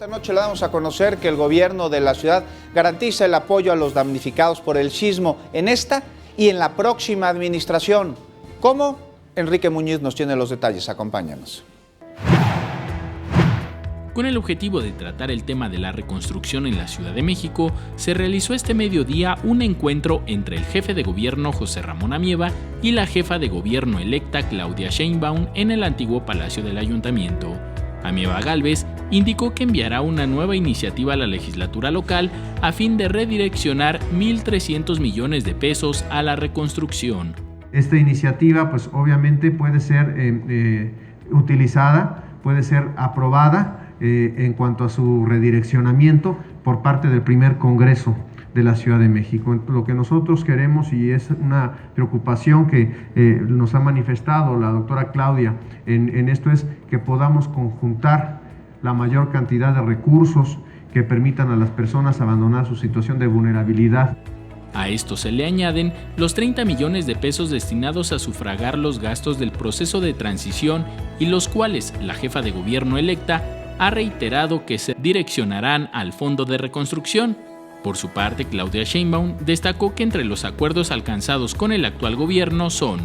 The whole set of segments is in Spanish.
Esta noche le damos a conocer que el gobierno de la ciudad garantiza el apoyo a los damnificados por el sismo en esta y en la próxima administración. ¿Cómo? Enrique Muñiz nos tiene los detalles. Acompáñanos. Con el objetivo de tratar el tema de la reconstrucción en la Ciudad de México, se realizó este mediodía un encuentro entre el jefe de gobierno José Ramón Amieva y la jefa de gobierno electa Claudia Sheinbaum en el antiguo Palacio del Ayuntamiento. Amieva Gálvez indicó que enviará una nueva iniciativa a la legislatura local a fin de redireccionar 1.300 millones de pesos a la reconstrucción. Esta iniciativa pues obviamente puede ser utilizada, puede ser aprobada en cuanto a su redireccionamiento por parte del primer Congreso de la Ciudad de México. Lo que nosotros queremos, y es una preocupación que nos ha manifestado la doctora Claudia en esto, es que podamos conjuntar la mayor cantidad de recursos que permitan a las personas abandonar su situación de vulnerabilidad. A esto se le añaden los 30 millones de pesos destinados a sufragar los gastos del proceso de transición y los cuales la jefa de gobierno electa ha reiterado que se direccionarán al Fondo de Reconstrucción. Por su parte, Claudia Sheinbaum destacó que entre los acuerdos alcanzados con el actual gobierno son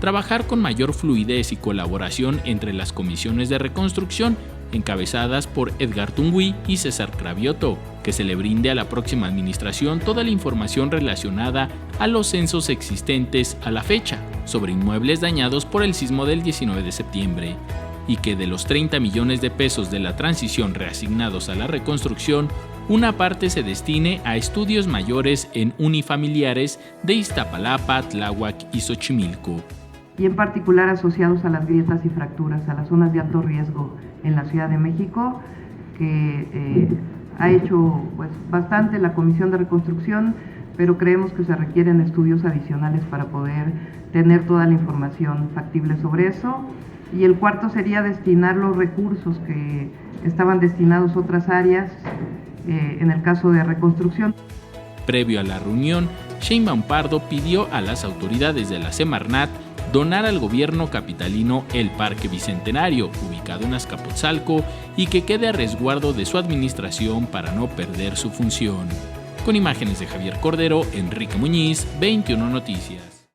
trabajar con mayor fluidez y colaboración entre las comisiones de reconstrucción encabezadas por Edgar Tungui y César Cravioto, que se le brinde a la próxima administración toda la información relacionada a los censos existentes a la fecha sobre inmuebles dañados por el sismo del 19 de septiembre, y que de los 30 millones de pesos de la transición reasignados a la reconstrucción, una parte se destine a estudios mayores en unifamiliares de Iztapalapa, Tláhuac y Xochimilco. Y en particular asociados a las grietas y fracturas, a las zonas de alto riesgo en la Ciudad de México, que ha hecho pues bastante la Comisión de Reconstrucción, pero creemos que se requieren estudios adicionales para poder tener toda la información factible sobre eso. Y el cuarto sería destinar los recursos que estaban destinados a otras áreas, en el caso de reconstrucción. Previo a la reunión, Sheinbaum Pardo pidió a las autoridades de la Semarnat donar al gobierno capitalino el Parque Bicentenario, ubicado en Azcapotzalco, y que quede a resguardo de su administración para no perder su función. Con imágenes de Javier Cordero, Enrique Muñiz, 21 Noticias.